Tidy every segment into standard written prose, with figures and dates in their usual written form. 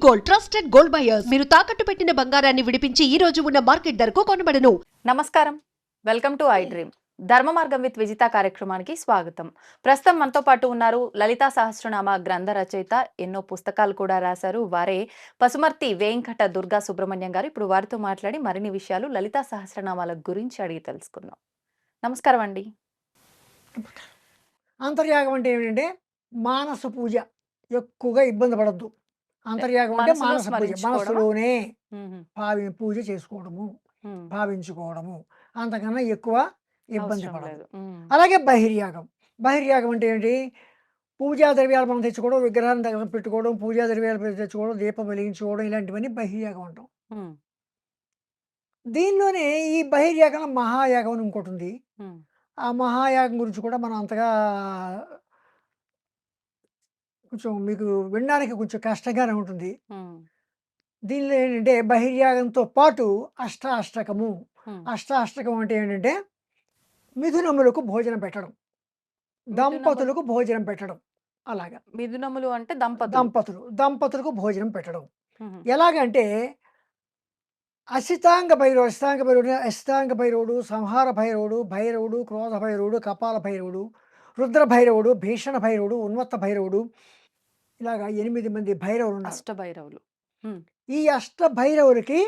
Gold, trusted gold buyers. మీరు తాకట్టు పెట్టిన బంగారాన్ని విడిపించి ఈ రోజు ఉన్న మార్కెట్ ధరకు కొనబడను. నమస్కారం, వెల్కమ్ టు ఐ డ్రీమ్. ధర్మ మార్గం విత్ విజిత కార్యక్రమానికి స్వాగతం. ప్రస్తుతం మనతో పాటు ఉన్నారు లలితా సహస్రనామ గ్రంథ రచయిత, ఎన్నో పుస్తకాలు కూడా రాశారు. వారే పసుమర్తి వెంకట దుర్గా సుబ్రహ్మణ్యం గారు. ఇప్పుడు వారితో మాట్లాడి మరిన్ని విషయాలు లలితా సహస్రనామాల గురించి అడిగి తెలుసుకుందాం. నమస్కారం అండి. అంతర్యాగం అంటే ఏమిటంటే మానస పూజ. ఎక్కువగా ఇబ్బంది పడద్దు. అంతర్యాగం అంటే మనసులో మానస పూజ, స్మరించుకోవడమా? మనసులోనే మ్మ్. పూజ చేసుకోవడము, మ్మ్. భావించుకోవడము. అంతకన్నా ఎక్కువ ఇబ్బంది అవసరం పడదు. లేదు. మ్మ్. అలాగే బహిర్యాగం. బహిర్యాగం అంటే ఏంటి? పూజా ద్రవ్యాలు మనం తెచ్చుకోవడం, విగ్రహాన్ని దగ్గర పెట్టుకోవడం, పూజా ద్రవ్యాలు తెచ్చుకోవడం, దీపం వెలిగించుకోవడం, ఇలాంటివన్నీ బహిర్యాగం అంటాం. మ్మ్. దీనిలోనే ఈ బహిర్యాగంలో మహాయాగం అని ఇంకోటి ఉంది. మ్మ్. ఆ మహాయాగం గురించి కూడా మనం అంతగా కొంచెం మీకు వినడానికి కొంచెం కష్టంగానే ఉంటుంది. మ్మ్. దీనిలో ఏంటంటే బహిర్యాగంతో పాటు అష్టాష్టకము. మ్మ్. అష్టాష్టకం అంటే ఏంటంటే మిథునములకు భోజనం పెట్టడం, దంపతులకు భోజనం పెట్టడం. అలాగా మిథునములు అంటే దంపతులకు భోజనం పెట్టడం. మ్మ్. ఎలాగంటే అష్టాంగ భైరవుడు, సంహార భైరవుడు, భైరవుడు, క్రోధ భైరవుడు, కపాల భైరవుడు, రుద్ర భైరవుడు, భీషణ భైరవుడు, ఉన్మత్త భైరవుడు, ఇలాగా 8 మంది భైరవులు ఉన్నారు. అష్టభైరవులు. మ్మ్. ఈ అష్ట భైరవులకి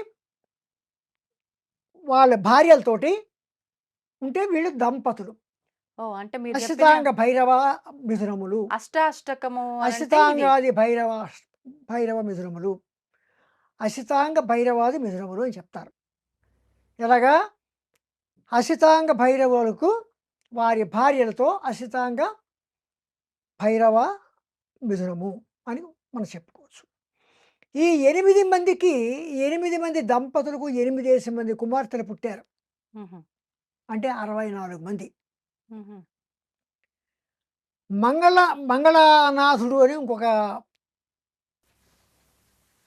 వాళ్ళ భార్యలతోటి ఉంటే వీళ్ళు దంపతులు. ఓ అంటే మీరు చెప్పిన అష్టాంగ భైరవ మిథునములు, అష్టాష్టకము అంటే ఇవి. అష్టాంగాది భైరవ మిథునములు, అసితాంగ భైరవాది మిథునములు అని చెప్తారు. ఎలాగా? అసితాంగ భైరవులకు వారి భార్యలతో అసితాంగ భైరవ మిథునము అని మనం చెప్పుకోవచ్చు. ఈ 8 మందికి 8 మంది దంపతులకు 8 మంది కుమార్తెలు పుట్టారు. మ్మ్. అంటే 64 మంది. మ్మ్. మంగళనాథుడు అని ఇంకొక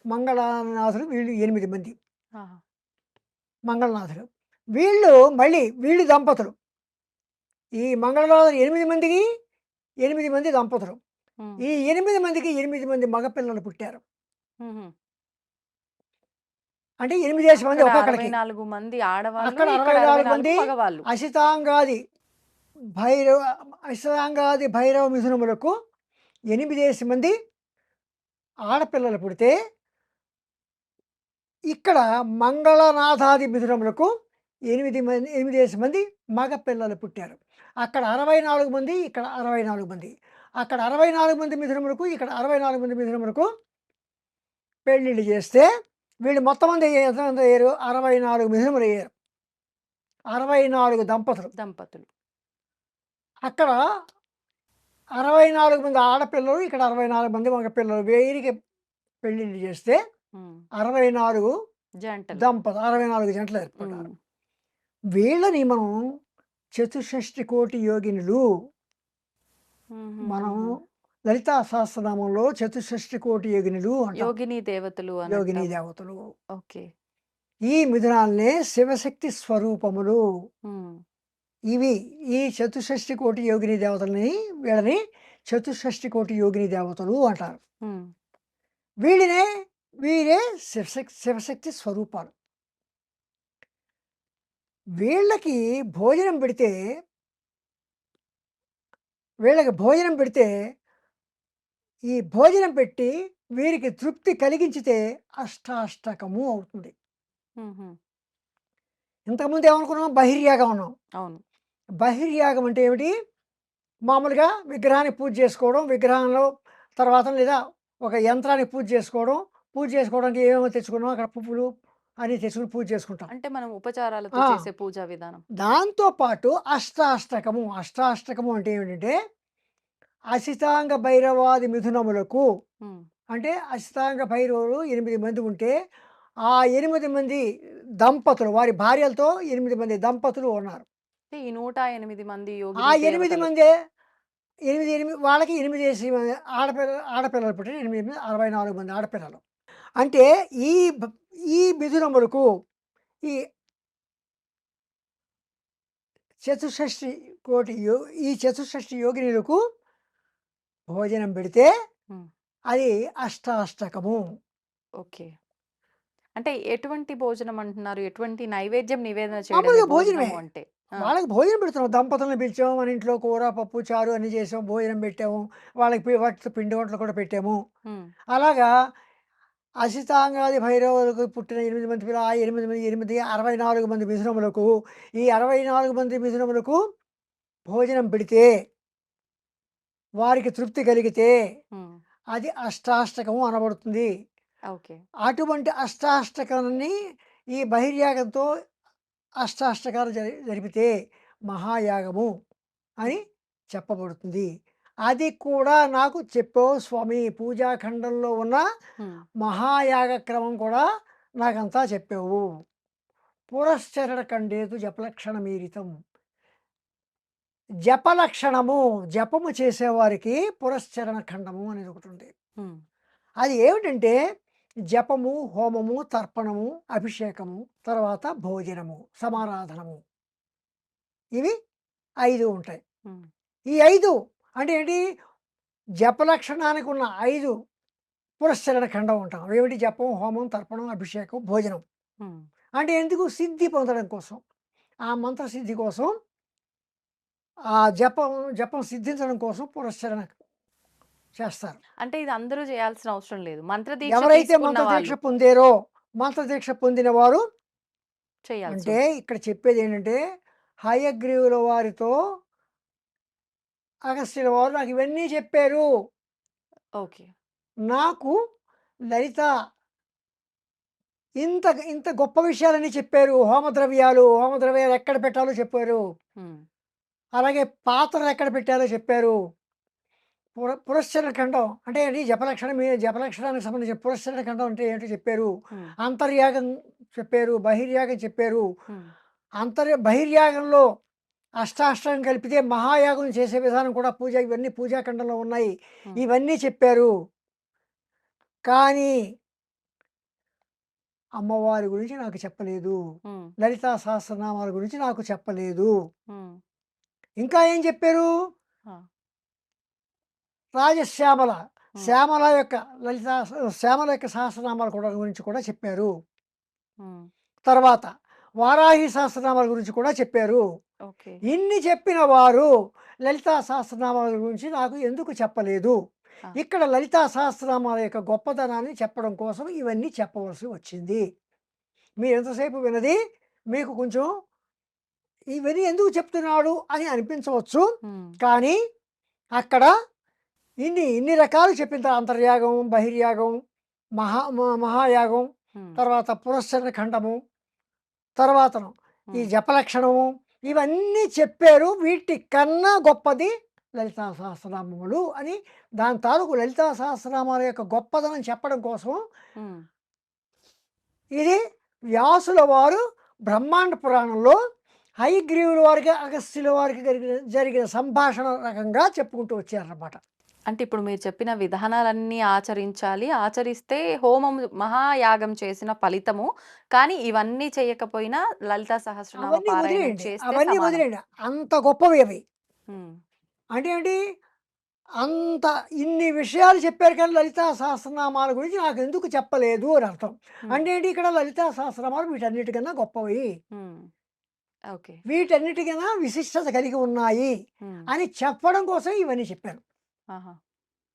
మంగళనాథుడు, వీళ్ళు 8 మంది ఆహా. మంగళనాథుడు. వీళ్ళు దంపతులు. ఈ మంగళనాథుడు 8 మందికి 8 మంది దంపతులు. మ్మ్. ఈ 8 మందికి 8 మంది మగపిల్లలు పుట్టారు. మ్మ్. అంటే 8 మంది అక్కడ ఒక్కొక్కడికి. 64 మంది ఆడవాళ్ళు, అక్కడ ఇక్కడ 64 64 మంది మగవాళ్ళు. అసితాంగాది భైరవ మిథునములకు 8 మంది ఆడపిల్లలు పుడితే, ఇక్కడ మంగళనాథాది మిథునములకు 8 మంది మగపిల్లలు పుట్టారు. అక్కడ 64 మంది, ఇక్కడ 64 మంది. అక్కడ 64 మంది మిథునములకు, ఇక్కడ 64 మంది మిథునములకు పెళ్ళిళ్ళు చేస్తే వీళ్ళు మొత్తం మంది ఎంతమంది అయ్యారు? 64 మిథునములు అయ్యారు. 64 దంపతులు. అక్కడ 64 మంది ఆడపిల్లలు, ఇక్కడ 64 మంది మగపిల్లలు. వీరికి పెళ్ళిళ్ళు చేస్తే మ్మ్. 64 జంటలు. 64 జంటలు ఏర్పడ్డారు. మ్మ్. వీళ్ళని మనం చతుషష్టి కోటి యోగినులు. మ్మ్. మనం లలితా సహస్రనామంలో చతుషష్టి కోటి యోగినులు అంటాం. యోగిని దేవతలు అని యోగిని అంటాం. దేవతలు. ఓకే. ఈ మిథునాలనే శివశక్తి స్వరూపములు. మ్మ్. ఈ చతుషష్టి కోటి యోగిని దేవతలని, వీళ్ళని చతుషష్టి కోటి యోగిని దేవతలు అంటారు. మ్మ్. వీరే శివశక్తి స్వరూపాలు. వీళ్ళకి భోజనం పెడితే ఈ భోజనం పెట్టి వీరికి తృప్తి కలిగించితే అష్టాష్టకము అవుతుంది. మ్మ్. ఇంతకుముందు ఏమనుకున్నాం? బహిర్యాగం అన్నాం. అవును. బహిర్యాగం అంటే ఏమిటి? మామూలుగా విగ్రహాన్ని పూజ చేసుకోవడం, విగ్రహంలో తర్వాత లేదా ఒక యంత్రాన్ని పూజ చేసుకోవడానికి ఏమేమో తెచ్చుకున్నాం, అక్కడ పువ్వులు అని తెచ్చుకుని పూజ చేసుకుంటాం. అంటే మనం ఉపచారాలతో ఆ. చేసే పూజా విధానం. దాంతోపాటు అష్టాష్టకము అంటే ఏమిటంటే అసితాంగ భైరవాది మిథునములకు. మ్మ్. అంటే అసితాంగ భైరవులు 8 మంది ఉంటే, ఆ 8 మంది దంపతులు, వారి భార్యలతో 8 మంది దంపతులు ఉన్నారు. అంటే ఈ 108 మంది యోగిని ఆ 8 దేవతలు. మందే 8 వాళ్ళకి 8 మంది ఆడపిల్లలు పుట్టిన 8 మంది 64 మంది ఆడపిల్లలు. అంటే ఈ మిథునములకు ఈ చతుషష్టి యోగినులకు భోజనం పెడితే మ్మ్. అది అష్టాష్టకము. ఓకే. అంటే ఎటువంటి భోజనం అంటున్నారు? ఎటువంటి నైవేద్యం నివేదన చేయడమే మామూలుగా భోజనమే. భోజనము అంటే? ఆ! వాళ్ళకి భోజనం పెడుతున్నాం. దంపతులను పిలిచాము. మన ఇంట్లో కూర, పప్పు, చారు అన్నీ చేసాం. భోజనం పెట్టాము. వాళ్ళకి వాటితో పిండి వంటలు కూడా పెట్టాము. హ్మ్. అలాగా అసితాంగాది భైరవులకు పుట్టిన 8 మంది 8, 64 మంది మిథునములకు ఈ 64 మంది మిథునములకు భోజనం పెడితే వారికి తృప్తి కలిగితే హ్మ్. అది అష్టాష్టకము అనబడుతుంది. ఓకే. అటువంటి అష్టాష్టకాన్ని ఈ బహిర్యాగంతో అష్టాష్టకాలు జరిపితే మహాయాగము అని చెప్పబడుతుంది. అది కూడా నాకు చెప్పావు స్వామి. పూజాఖండంలో ఉన్న హ్మ్. మహాయాగ క్రమం కూడా నాకంతా చెప్పావు. పురశ్చరణ ఖండేతు జపలక్షణమీరితం. జపలక్షణము జపము చేసేవారికి పురశ్చరణ ఖండము అనేది ఒకటి ఉంది. హ్మ్. అది ఏమిటంటే జపము, హోమము, తర్పణము, అభిషేకము, తర్వాత భోజనము, సమారాధనము, ఇవి 5 ఉంటాయి. హ్మ్. ఈ 5 అంటే ఏంటి? జపలక్షణానికి ఉన్న 5 పురశ్చరణ ఖండం ఉంటాం. ఏమిటి? జపం, హోమం, తర్పణం, అభిషేకం, భోజనం. హ్మ్. అంటే ఎందుకు? సిద్ధి పొందడం కోసం. ఆ మంత్ర సిద్ధి కోసం, ఆ జపం సిద్ధించడం కోసం పురశ్చరణ చేస్తారు. అంటే ఇది అందరూ చేయాల్సిన అవసరం లేదు. మంత్రదీక్ష ఎవరైతే తీసుకున్న మంత్రదీక్ష వాళ్ళు పొందారో, మంత్రదీక్ష పొందిన వారు చేయాల్సి అంటే ఉంటుంది. ఇక్కడ చెప్పేది ఏంటంటే, హయగ్రీవుల వారితో అగస్త్యుల వారు నాకు ఇవన్నీ చెప్పారు. ఓకే. నాకు లలిత ఇంత ఇంత గొప్ప విషయాలన్నీ చెప్పారు. హోమద్రవ్యాలు ఎక్కడ పెట్టాలో చెప్పారు. హ్మ్. అలాగే పాత్రలు ఎక్కడ పెట్టారో చెప్పారు. పురశ్చరణ ఖండం అంటే ఏంటి? జపలక్షణానికి సంబంధించిన పురశ్చరణ ఖండం అంటే ఏంటో చెప్పారు. హ్మ్. అంతర్యాగం చెప్పారు. బహిర్యాగం చెప్పారు. హ్మ్. బహిర్యాగంలో అష్టాష్టకం కలిపితే మహాయాగం చేసే విధానం కూడా ఇవన్నీ పూజాఖండంలో ఉన్నాయి. హ్మ్. ఇవన్నీ చెప్పారు. కానీ అమ్మవారి గురించి నాకు చెప్పలేదు. హ్మ్. లలితా సహస్రనామాల గురించి నాకు చెప్పలేదు. హ్మ్. ఇంకా ఏం చెప్పారు? ఆ! రాజశ్యామల, హ్మ్. శ్యామల యొక్క శ్యామల యొక్క సహస్రనామాల గురించి కూడా చెప్పారు. హ్మ్. తర్వాత వారాహి సహస్రనామాల గురించి కూడా చెప్పారు. ఓకే. ఇన్ని చెప్పిన వారు లలితా సహస్రనామాల గురించి నాకు ఎందుకు చెప్పలేదు? ఆ! ఇక్కడ లలితా సహస్రనామాల యొక్క గొప్పతనాన్ని చెప్పడం కోసం ఇవన్నీ చెప్పవలసి వచ్చింది. మీరు ఎంతసేపు విన్నది మీకు కొంచెం ఇవన్నీ ఎందుకు చెప్తున్నాడు అని అనిపించవచ్చు. హ్మ్. కానీ అక్కడ ఇన్ని రకాలు చెప్పిన తర్వాత అంతర్యాగం, బహిర్యాగం, మహాయాగం, హ్మ్. తర్వాత పురశ్చరణ ఖండము, తర్వాతను ఈ హ్మ్. జపలక్షణము, ఇవన్నీ చెప్పారు. వీటి కన్నా గొప్పది లలితా సహస్రనామములు అని దాని తాలూకు లలితా సహస్రనామాల యొక్క గొప్పదనం చెప్పడం కోసం హ్మ్. ఇది వ్యాసుల వారు బ్రహ్మాండ పురాణంలో హయగ్రీవుల వారికి అగస్త్యుల వారికి జరిగిన సంభాషణ రకంగా చెప్పుకుంటూ వచ్చారన్నమాట. అంటే ఇప్పుడు మీరు చెప్పిన విధానాలన్నీ ఆచరించాలి. ఆచరిస్తే హోమం మహాయాగం చేసిన ఫలితము. కానీ ఇవన్నీ చేయకపోయినా లలితా సహస్రనామ అవన్నీ పారాయణం వదిలేయండి. చేస్తే అవన్నీ సమానం. వదిలేయండి. అంత గొప్పవి అవి. హ్మ్. అంటే ఏంటి? అంత ఇన్ని విషయాలు చెప్పారు కానీ లలితా సహస్రనామాల గురించి నాకెందుకు చెప్పలేదు అని అర్థం. హ్మ్. అంటే ఏంటి? ఇక్కడ లలితా సహస్రనామాలు వీటన్నిటికన్నా గొప్పవి. హ్మ్. ఓకే. వీటన్నిటికన్నా విశిష్టత కలిగి ఉన్నాయి హ్మ్. అని చెప్పడం కోసం ఇవన్నీ చెప్పాను. ఆహా!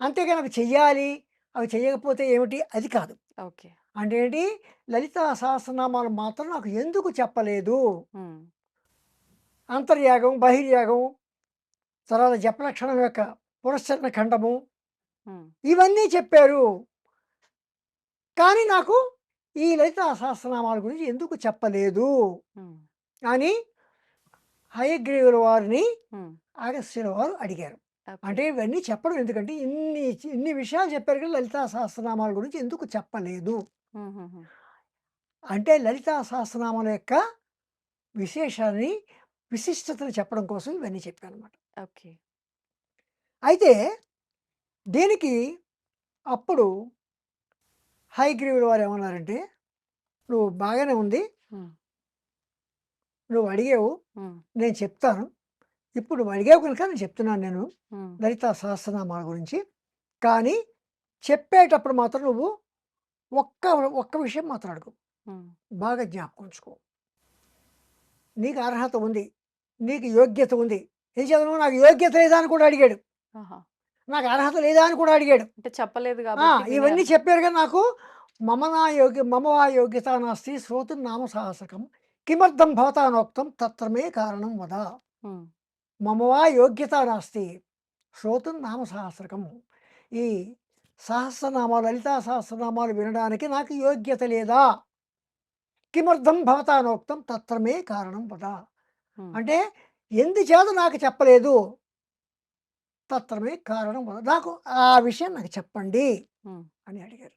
అంతేగాని అవి చెయ్యాలి, అవి చెయ్యకపోతే ఏమిటి? అది కాదు. ఓకే. అంటే ఏంటి? లలితా సహస్రనామాలు మాత్రం నాకు ఎందుకు చెప్పలేదు? హ్మ్. అంతర్యాగం, బహిర్యాగం, తర్వాత జపలక్షణం యొక్క పురశ్చరణ ఖండము, హ్మ్. ఇవన్నీ చెప్పారు. కానీ నాకు ఈ లలితా సహస్రనామాల గురించి ఎందుకు చెప్పలేదు హ్మ్. అని హయగ్రీవుల వారిని హ్మ్. అగస్త్యుల వారు అడిగారు. ఓకే. అంటే ఇవన్నీ చెప్పడం ఎందుకంటే ఇన్ని విషయాలు చెప్పారు కానీ లలితా సహస్రనామాల గురించి ఎందుకు చెప్పలేదు? హుహుహు. అంటే లలితా సహస్రనామాల యొక్క విశేషాన్ని, విశిష్టతను చెప్పడం కోసం ఇవన్నీ చెప్పానన్నమాట. ఓకే. అయితే దీనికి అప్పుడు హయగ్రీవుల వారు ఏమన్నారంటే, "నువ్వు బాగానే ఉంది. హ్మ్. నువ్వు అడిగావు. హ్మ్. నేను చెప్తాను. ఇప్పుడు నువ్వు అడిగావు కనుక నేను చెప్తున్నాను నేను హ్మ్. లలితా సహస్రనామాల గురించి. కానీ చెప్పేటప్పుడు మాత్రం నువ్వు ఒక్క ఒక్క విషయం మాత్రం అడుగు, ఉమ్, బాగా జ్ఞాపకం ఉంచుకో. నీకు అర్హత ఉంది, నీకు యోగ్యత ఉంది. ఏం చదవను, నాకు యోగ్యత లేదా అని కూడా అడిగాడు, ఆహా. నాకు అర్హత లేదా అని కూడా అడిగాడు. అంటే చెప్పలేదు కాబట్టి వినే ఇవన్నీ అర్హత. చెప్పారు కదా నాకు. మమ వా యోగ్యత నాస్తి శ్రోతుం నామ సాహసకం కిమర్థం భవతానోక్తం తత్రమే కారణం వద. ఉమ్, మమ వా యోగ్యత నాస్తి శ్రోతుం నామ సహస్రకం. ఈ సహస్రనామాలు, లలితా సహస్రనామాలు వినడానికి నాకు యోగ్యత లేదా. కిమర్థం భవతానోక్తం తత్రమే కారణం వద. ఉమ్, అంటే ఎందుచేత నాకు చెప్పలేదు, తత్రమే కారణం వద, నాకు ఆ విషయం నాకు చెప్పండి ఉమ్, అని అడిగారు.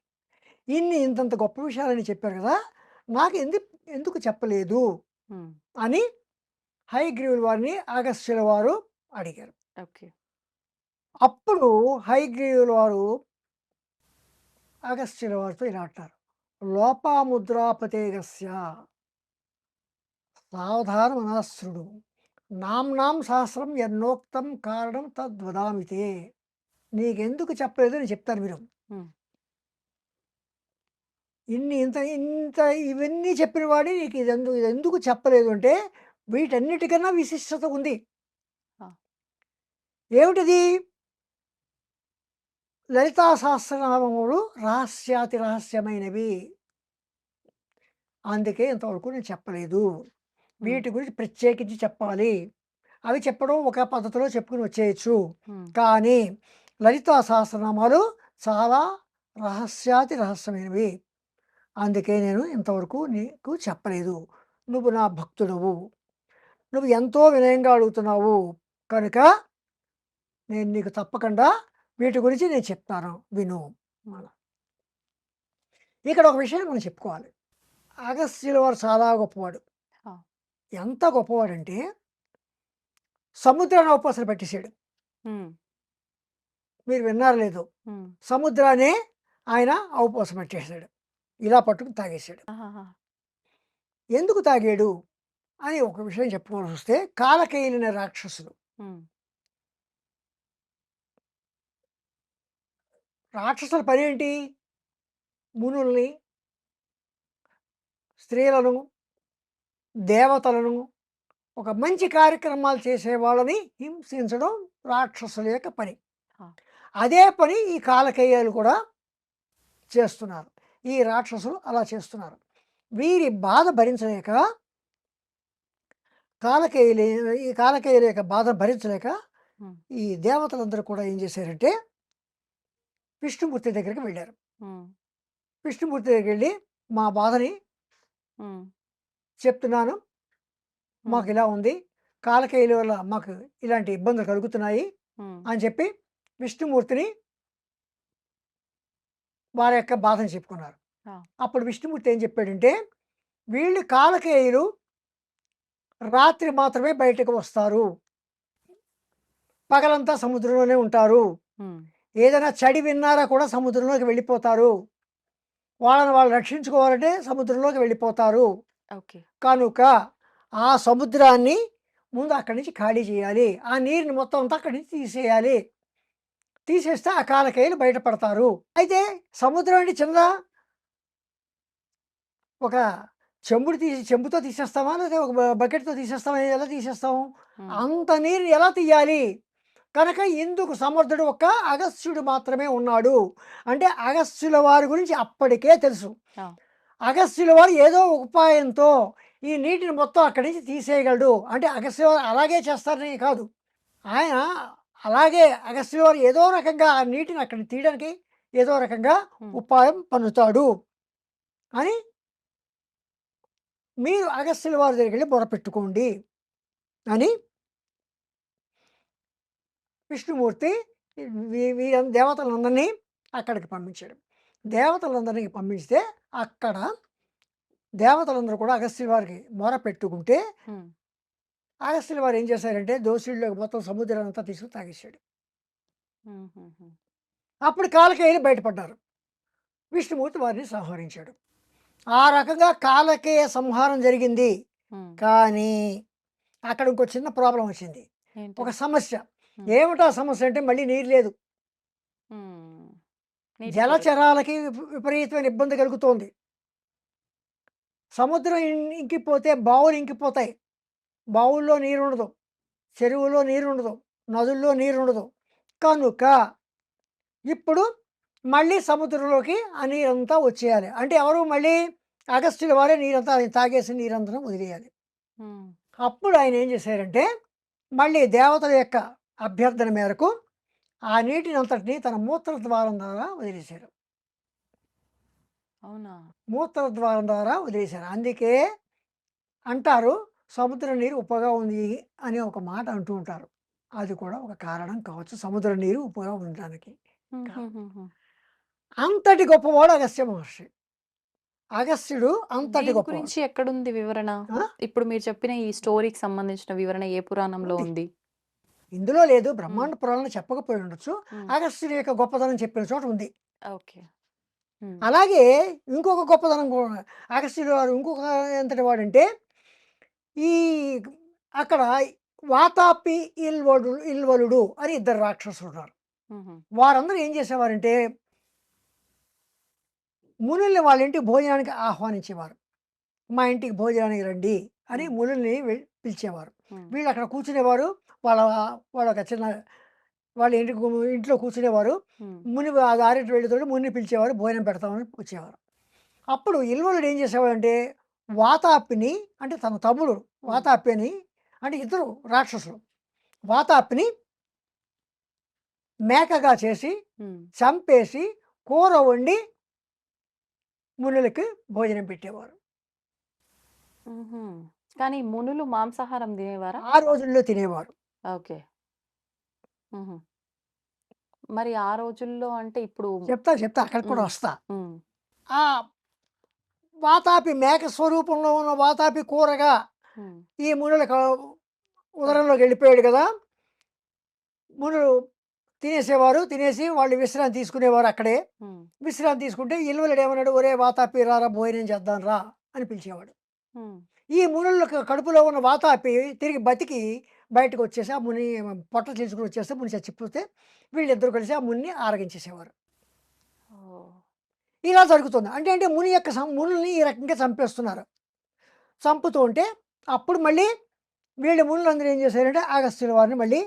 ఇంతంత గొప్ప విషయాలని చెప్పారు కదా, నాకు ఎందుకు చెప్పలేదు ఉమ్, అని హయగ్రీవుల వారిని అగస్త్యుల వారు అడిగారు. ఓకే. అప్పుడు హయగ్రీవుల వారు అగస్త్యుల వారితో ఇలా అంటారు, లోపాముద్రాపతేగస్య సావధాన మనస్సుడు నాంనాం సహస్రం ఎన్నోక్తం కారణం తద్వదామితే. నీకెందుకు చెప్పలేదు నేను చెప్తాను మీరు. ఉమ్, ఇంత ఇంత ఇవన్నీ చెప్పిన వాడి నీకు ఇది ఎందుకు చెప్పలేదు అంటే, వీటన్నిటికన్నా విశిష్టత ఉంది. ఆ. ఏమిటిది? లలితా సహస్రనామములు రహస్యాతి రహస్యమైనవి, అందుకే ఇంతవరకు నేను చెప్పలేదు. ఉమ్, వీటి గురించి ప్రత్యేకించి చెప్పాలి. అవి చెప్పడం ఒక పద్ధతిలో చెప్పుకుని వచ్చేయచ్చు, ఉమ్, కానీ లలితా సహస్రనామాలు చాలా రహస్యాతి రహస్యమైనవి, అందుకే నేను ఇంతవరకు నీకు చెప్పలేదు. నువ్వు నా భక్తుడవు, నువ్వు ఎంతో వినయంగా అడుగుతున్నావు కనుక నేను నీకు తప్పకుండా వీటి గురించి నేను చెప్తాను, విను. ఉమ్, ఇక్కడ ఒక విషయం మనం చెప్పుకోవాలి. అగస్త్యుల వారు చాలా గొప్పవాడు. ఆ. ఎంత గొప్పవాడంటే సముద్రాన్ని అవపోసన పెట్టేశాడు. ఉమ్, మీరు విన్నారు లేదు, ఉమ్, సముద్రాన్ని ఆయన అవపోసన పెట్టేశాడు, ఇలా పట్టుకుని తాగేశాడు. ఆహాహా. ఎందుకు తాగాడు అని ఒక విషయం చెప్పుకోవాల్సి వస్తే, కాలకేయులైన రాక్షసులు, ఉమ్, రాక్షసుల పని ఏంటి? మునుల్ని, స్త్రీలను, దేవతలను, ఒక మంచి కార్యక్రమాలు చేసే వాళ్ళని హింసించడం రాక్షసుల యొక్క పని. ఆ. అదే పని ఈ కాలకేయాలు కూడా చేస్తున్నారు. ఈ రాక్షసులు అలా చేస్తున్నారు. వీరి బాధ భరించలేక ఈ కాలకేయుల యొక్క బాధ భరించలేక ఉమ్, ఈ దేవతలందరూ కూడా ఏం చేశారంటే విష్ణుమూర్తి దగ్గరికి వెళ్ళారు. ఉమ్, విష్ణుమూర్తి దగ్గరికి వెళ్ళి, మా బాధని ఉమ్, చెప్తున్నాను, మాకు ఇలా ఉంది, కాలకేయుల వల్ల మాకు ఇలాంటి ఇబ్బందులు కలుగుతున్నాయి ఉమ్, అని చెప్పి విష్ణుమూర్తిని వారి యొక్క బాధను చెప్పుకున్నారు. ఆ. అప్పుడు విష్ణుమూర్తి ఏం చెప్పాడంటే, వీళ్ళు కాలకేయులు రాత్రి మాత్రమే బయటకు వస్తారు, పగలంతా సముద్రంలోనే ఉంటారు, ఉమ్, ఏదైనా చడి విన్నారా కూడా సముద్రంలోకి వెళ్ళిపోతారు, వాళ్ళని వాళ్ళు రక్షించుకోవాలంటే సముద్రంలోకి వెళ్ళిపోతారు. ఓకే. కనుక ఆ సముద్రాన్ని ముందు అక్కడి నుంచి ఖాళీ చేయాలి, ఆ నీరుని మొత్తం అంతా అక్కడి నుంచి తీసేయాలి, తీసేస్తే ఆ కాలకేయులు బయటపడతారు. అయితే సముద్రం అంటే చిన్న ఒక చెంబుతో తీసేస్తామా, లేదా ఒక బకెట్తో తీసేస్తామా, ఎలా తీసేస్తాము? ఉమ్, అంత నీరుని ఎలా తీయాలి? కనుక ఇందుకు సమర్థుడు ఒక్క అగస్త్యుడు మాత్రమే ఉన్నాడు. అంటే అగస్త్యుల వారి గురించి అప్పటికే తెలుసు. ఆ. అగస్త్యుల వారు ఏదో ఒక ఉపాయంతో ఈ నీటిని మొత్తం అక్కడి నుంచి తీసేయగలడు. అంటే అగస్త్యుల వారు అలాగే చేస్తారని కాదు, ఆయన అలాగే అగస్త్యుల వారు ఏదో రకంగా ఆ నీటిని అక్కడిని తీయడానికి ఏదో రకంగా ఉమ్, ఉపాయం పన్నుతాడు అని మీరు అగస్త్యుల వారి దగ్గరికి వెళ్ళి మొరపెట్టుకోండి అని విష్ణుమూర్తి దేవతలందరినీ అక్కడికి పంపించాడు. దేవతలందరినీ పంపిస్తే అక్కడ దేవతలందరూ కూడా అగస్త్యుల వారికి మొరపెట్టుకుంటే, ఉమ్, అగస్త్యుల వారు ఏం చేశారంటే దోషుల్లోకి మొత్తం సముద్రాన్ని అంతా తీసుకుని తాగేశాడు. ఉమ్, ఉమ్, ఉమ్, అప్పుడు కాలకేయులు బయటపడ్డారు. విష్ణుమూర్తి వారిని సంహరించాడు. ఆ రకంగా కాలకేయ సంహారం జరిగింది. ఉమ్. కానీ అక్కడ ఇంకో చిన్న ప్రాబ్లం వచ్చింది, ఏంటి? ఒక సమస్య. ఉమ్, ఏమిటా సమస్య అంటే మళ్ళీ నీరు లేదు. ఉమ్, నీటి కొరత. జలచరాలకి విపరీతమైన ఇబ్బంది కలుగుతోంది. సముద్రం ఇంకిపోతే బావులు ఇంకిపోతాయి. బావుల్లో నీరుండదు. చెరువులో నీరుండదు. నదుల్లో నీరుండదు. కనుక ఇప్పుడు మళ్ళీ సముద్రంలోకి ఆ నీరంతా వచ్చేయాలి. అంటే ఎవరు మళ్ళీ అగస్త్యుల వారే నీరంతా అది తాగేసి నీరంతా వదిలేయాలి. హ్మ్. అప్పుడు ఆయన ఏం చేశారంటే మళ్ళీ దేవతల యొక్క అభ్యర్థన మేరకు ఆ నీటిని అంతటిని తన మూత్ర ద్వారం ద్వారా వదిలేశారు. అవునా? మూత్ర ద్వారం ద్వారా వదిలేశారు. అందుకే అంటారు సముద్ర నీరు ఉప్పగా ఉంది అని ఒక మాట అంటూ ఉంటారు. అది కూడా ఒక కారణం కావచ్చు సముద్ర నీరు ఉప్పుగా ఉండడానికి. హుహుహుహు. అంతటి గొప్పవాడు అగస్త్య మహర్షి. అగస్త్యుడు అంతటి దీని గొప్పవాడు. గురించి ఎక్కడుంది వివరణ? ఆ? ఇప్పుడు మీరు చెప్పిన ఈ స్టోరీకి సంబంధించిన వివరణ ఏ పురాణంలో ఉంది. ఉంది? ఇందులో లేదు. హ్మ్. బ్రహ్మాండ పురాణంలో చెప్పకపోయి ఉండొచ్చు. హ్మ్. అగస్త్యుడి యొక్క గొప్పతనం చెప్పిన చోట ఉంది. ఓకే. హ్మ్. అలాగే ఇంకొక గొప్పతనం కూడా అగస్త్యుడు వారు ఇంకొక ఎంతటి వాడంటే ఈ అక్కడ వాతాపి ఇల్వలుడు అని ఇద్దరు రాక్షసులు ఉన్నారు. హుహు. వారందరూ ఏం చేసేవారంటే మునుల్ని వాళ్ళ ఇంటికి భోజనానికి ఆహ్వానించేవారు. మా ఇంటికి భోజనానికి రండి అని హ్మ్. మునుల్ని పిలిచేవారు. హ్మ్. వీళ్ళు అక్కడ కూర్చునేవారు. వాళ్ళ వాళ్ళ ఒక చిన్న వాళ్ళ ఇంట్లో కూర్చునేవారు. హ్మ్. ముని ఆ దారికి వెళ్ళేటోడు మునిని పిలిచేవారు. భోజనం పెడతామని వచ్చేవారు. అప్పుడు ఇల్వలుడు ఏం చేసేవాడంటే వాతాపిని అంటే తన తమ్ముడు హ్మ్. వాతాపిని అంటే ఇద్దరు రాక్షసులు. వాతాపిని మేకగా చేసి హ్మ్. చంపేసి కూర వండి మునులకి భోజనం పెట్టేవారు. హుహు. కానీ మునులు మాంసాహారం తినేవారా? ఆ రోజుల్లో తినేవారు. ఓకే. హుహు. మరి ఆ రోజుల్లో అంటే ఇప్పుడు చెప్తా అక్కడికి కూడా హ్మ్. వస్తా. హ్మ్. ఆ వాతాపి మేక స్వరూపంలో ఉన్న వాతాపి కూరగా హ్మ్. ఈ మునుల ఉదరంలోకి వెళ్ళిపోయాడు కదా! మునులు తినేసేవారు. తినేసి వాళ్ళు విశ్రాంతి తీసుకునేవారు అక్కడే. హ్మ్. విశ్రాంతి తీసుకుంటే ఇల్వలుడు ఏమన్నాడు, "ఒరేయ్ వాతాపి రారా భోజనం చేద్దాం రా" అని పిలిచేవాడు. హ్మ్. ఈ మునులకు కడుపులో ఉన్న వాతాపి తిరిగి బతికి బయటకు వచ్చేసి ఆ ముని పొట్ట తీసుకుని వచ్చేస్తే ముని చచ్చిపోతే వీళ్ళిద్దరూ కలిసి ఆ మునిని ఆరగించేసేవారు. ఓహ్! ఇలా జరుగుతుంది. అంటే ముని యొక్క మునుల్ని ఈ రకంగా చంపేస్తున్నారు. చంపుతూ ఉంటే అప్పుడు మళ్ళీ వీళ్ళు మునులందరూ ఏం చేశారంటే అగస్త్యుల వారిని మళ్ళీ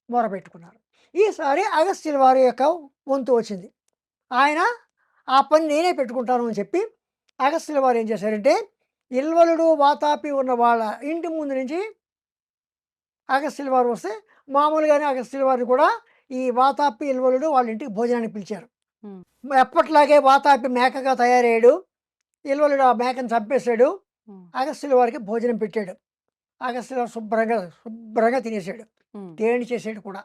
మొరపెట్టుకున్నారు. ఈసారి అగస్త్యుల వారి యొక్క వంతు వచ్చింది. ఆయన ఆ పని నేనే పెట్టుకుంటాను అని చెప్పి అగస్త్యుల వారు ఏం చేశారంటే ఇల్వలుడు వాతాపి ఉన్న వాళ్ళ ఇంటి ముందు నుంచి అగస్త్యుల వారు వస్తే మామూలుగానే అగస్త్యుల వారిని కూడా ఈ వాతాపి ఇల్వలుడు వాళ్ళ ఇంటికి భోజనానికి పిలిచారు. హ్మ్. ఎప్పట్లాగే వాతాపి మేకగా తయారయ్యాడు. ఇల్వలుడు ఆ మేకను చంపేశాడు. హ్మ్. అగస్త్యుల వారికి భోజనం పెట్టాడు. అగస్త్యుల వారు శుభ్రంగా తినేసాడు. హ్మ్. తేండి చేసాడు కూడా.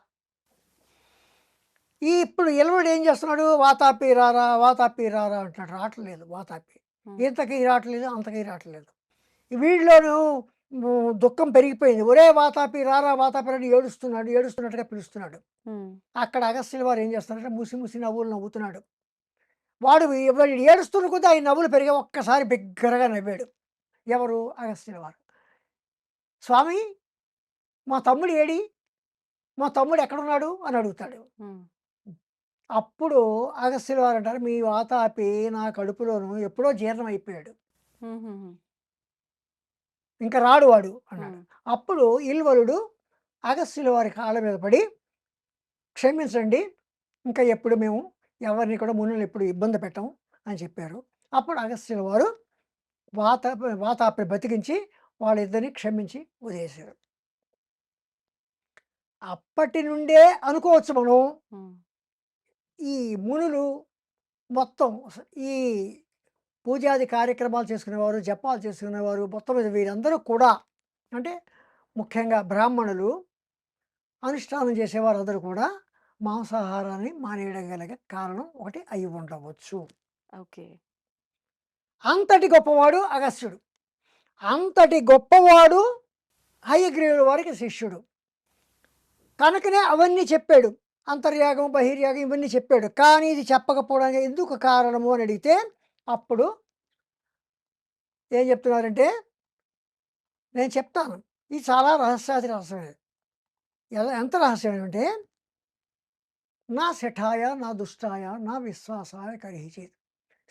ఇప్పుడు ఇల్వలుడు ఏం చేస్తున్నాడు, వాతాపి రారా వాతాపి రారా అంటున్నాడు. రావట్లేదు వాతాపి. హ్మ్. ఇంతకీ రావట్లేదు, అంతకీ రావట్లేదు. వీడిలోనూ దుఃఖం పెరిగిపోయింది. ఒరే వాతాపి రారా వాతాపి అని ఏడుస్తున్నట్టుగా పిలుస్తున్నాడు. హ్మ్. అక్కడ అగస్త్యుల వారు ఏం చేస్తున్నారంటే ముసి ముసి నవ్వులు నవ్వుతున్నాడు. వాడు ఏడుస్తున్న కొద్దీ ఆయన నవ్వులు పెరిగా ఒక్కసారి బిగ్గరగా నవ్వాడు. ఎవరు? అగస్త్యుల వారు. స్వామి మా తమ్ముడు ఏడి? మా తమ్ముడు ఎక్కడున్నాడు అని అడుగుతాడు. హ్మ్. అప్పుడు అగస్త్యుల వారు అంటారు, మీ వాతాపి నా కడుపులోను ఎప్పుడో జీర్ణం అయిపోయాడు. హుహుహు. ఇంకా రాడు వాడు అన్నాడు. హ్మ్. అప్పుడు ఇల్వలుడు అగస్త్యుల వారి కాళ్ళ మీద పడి క్షమించండి. ఇంకా ఎప్పుడు మేము ఎవరిని కూడా మునులను ఎప్పుడు ఇబ్బంది పెట్టము అని చెప్పారు. అప్పుడు అగస్త్యుల వారు వాతాపిని బతికించి వాళ్ళిద్దరిని క్షమించి వదిలేశారు. అప్పటి నుండే అనుకోవచ్చు మనం హ్మ్. ఈ మునులు మొత్తం ఈ పూజాది కార్యక్రమాలు చేసుకునేవారు, జపాలు చేసుకునేవారు, మొత్తం మీద వీరందరూ కూడా అంటే ముఖ్యంగా బ్రాహ్మణులు అనుష్ఠానం చేసేవారు అందరూ కూడా మాంసాహారాన్ని మానేయడం గల కారణం ఒకటి అయి ఉండవచ్చు. ఓకే. అంతటి గొప్పవాడు అగస్త్యుడు. అంతటి గొప్పవాడు హయగ్రీవుల వారికి శిష్యుడు. కనుకనే అవన్నీ చెప్పాడు. అంతర్యాగం, బహిర్యాగం ఇవన్నీ చెప్పాడు. కానీ ఇది చెప్పకపోవడానికి ఎందుకు కారణము అని అడిగితే అప్పుడు ఏం చెప్తున్నారంటే నేను చెప్తాను. ఇది చాలా రహస్యాది రహస్యమైనది. ఎంత రహస్యమైనది అంటే నా శఠాయ నా దుష్టాయ నా విశ్వాసాయ కరిహిచేది.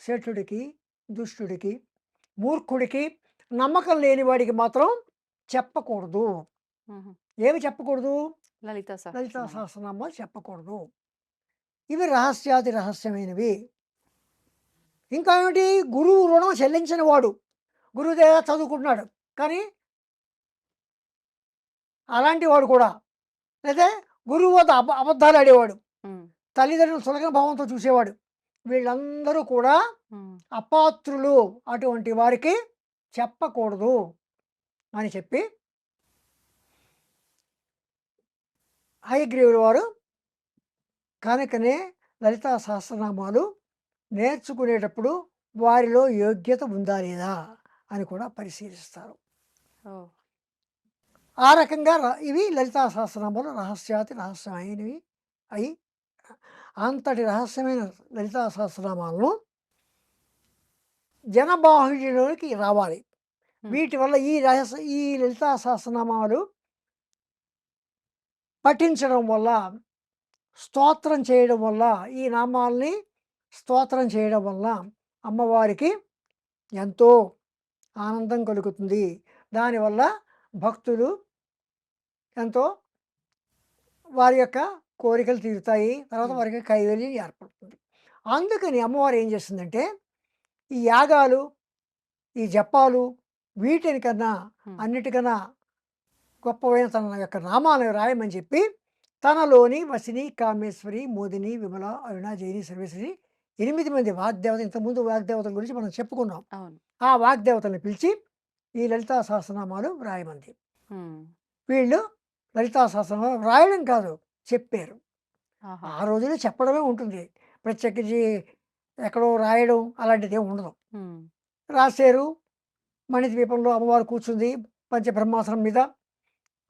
శఠుడికి, దుష్టుడికి, మూర్ఖుడికి, నమ్మకం లేనివాడికి మాత్రం చెప్పకూడదు. హుహు. ఏమి చెప్పకూడదు? లలితా లలితా సహస్రనామం. సహస్రనామాలు చెప్పకూడదు. ఇవి రహస్యాతి రహస్యమైనవి. ఇంకా ఏమిటి? గురువు రుణం చెల్లించిన వాడు. గురువు దగ్గర చదువుకుంటున్నాడు. కానీ అలాంటి వాడు కూడా, లేదా గురువు వద్ద అబద్ధాలు ఆడేవాడు, హ్మ్. తల్లిదండ్రులు సులభ భావంతో చూసేవాడు, వీళ్ళందరూ కూడా హ్మ్. అపాత్రులు. అటువంటి వారికి చెప్పకూడదు అని చెప్పి హయగ్రీవుల వారు కనుకనే లలితా సహస్రనామాలు నేర్చుకునేటప్పుడు వారిలో యోగ్యత ఉందా లేదా అని కూడా పరిశీలిస్తారు. ఓహ్! ఆ రకంగా ఇవి లలితా సహస్రనామాలు రహస్యాతి రహస్యమైనవి అయి అంతటి రహస్యమైన లలితా సహస్రనామాలను జనబాహుళ్యంలోకి రావాలి. హ్మ్. వీటి వల్ల ఈ లలితా సహస్రనామాలు పఠించడం వల్ల, స్తోత్రం చేయడం వల్ల, ఈ నామాల్ని స్తోత్రం చేయడం వల్ల అమ్మవారికి ఎంతో ఆనందం కలుగుతుంది. దానివల్ల భక్తులు ఎంతో వారి యొక్క కోరికలు తీరుతాయి. తర్వాత హ్మ్. వారికి కైవల్యం ఏర్పడుతుంది. అందుకని అమ్మవారు ఏం చేస్తుందంటే, ఈ యాగాలు, ఈ జపాలు వీటికన్నా హ్మ్. అన్నిటికన్నా గొప్పవైన తన యొక్క నామాలను రాయమని చెప్పి తనలోని వసిని, కామేశ్వరి, మోదిని, విమల, అరుణ, జైని, సర్వేశ్వరి 8 మంది వాగ్దేవత, ఇంతకుముందు వాగ్దేవతల గురించి మనం చెప్పుకున్నాం. అవును. ఆ వాగ్దేవతల్ని పిలిచి ఈ లలితా సహస్రనామాలు వ్రాయమంది. హ్మ్. వీళ్ళు లలితా సహస్రనామాలు వ్రాయడం కాదు, చెప్పారు. ఆహా! ఆ రోజుల్లో చెప్పడమే ఉంటుంది. ప్రత్యేకించి ఎక్కడో రాయడం అలాంటిదేం ఉండదు. హ్మ్. రాశారు. మణిద్వీపంలో అమ్మవారు కూర్చుంది పంచబ్రహ్మాసనం మీద.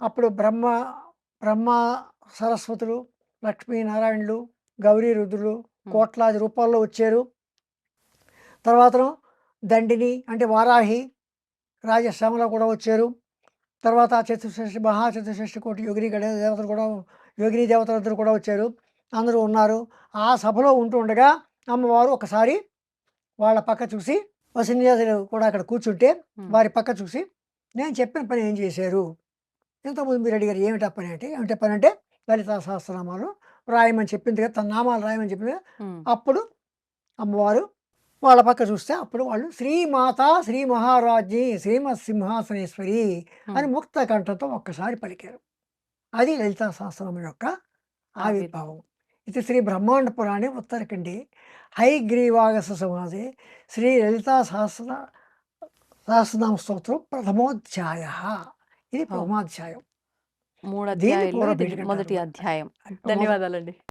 అప్పుడు బ్రహ్మ సరస్వతులు, లక్ష్మీనారాయణులు, గౌరీ రుద్రులు హ్మ్. కోట్లాది రూపాల్లో వచ్చారు. తర్వాతను దండిని అంటే వారాహి, రాజశ్యామల కూడా వచ్చారు. తర్వాత చతుర్షష్టి మహాచతుర్షష్టి కోటి యోగిని గణేశ దేవతలు కూడా, యోగిని దేవతలందరూ కూడా వచ్చారు. అందరూ ఉన్నారు. ఆ సభలో ఉంటూ ఉండగా అమ్మవారు ఒకసారి వాళ్ళ పక్క చూసి, సన్యాసులు కూడా అక్కడ కూర్చుంటే హ్మ్. వారి పక్క చూసి, నేను చెప్పిన పని ఏం చేశారు? ఇంతకుముందు మీరు అడిగారు ఏమిటా పని అంటే, ఏమిటా పని అంటే లలితా సహస్రనామాలు రాయమని చెప్పింది కదా, తన నామాలు రాయమని చెప్పింది కదా. హ్మ్. అప్పుడు అమ్మవారు వాళ్ళ పక్క చూస్తే అప్పుడు వాళ్ళు శ్రీమాత శ్రీ మహారాజ్ఞి శ్రీమత్ సింహాసనేశ్వరి అని హ్మ్. ముక్త కంఠంతో ఒక్కసారి పలికారు. అది లలితా సహస్రనామం యొక్క ఆవిర్భావం. ఆవిర్భావం. ఇది శ్రీ బ్రహ్మాండ పురాణే ఉత్తరఖండే హైగ్రీవాగస సమాజే శ్రీ లలితా సహస్రనామ స్తోత్రం ప్రథమోధ్యాయ. ఇది ఓహ్! ప్రథమాధ్యాయం. 3 దీన్ని అధ్యాయాల్లో ఇది పూర్వపీఠిక అంటారు. మొదటి అధ్యాయం. మొద ధన్యవాదాలండి.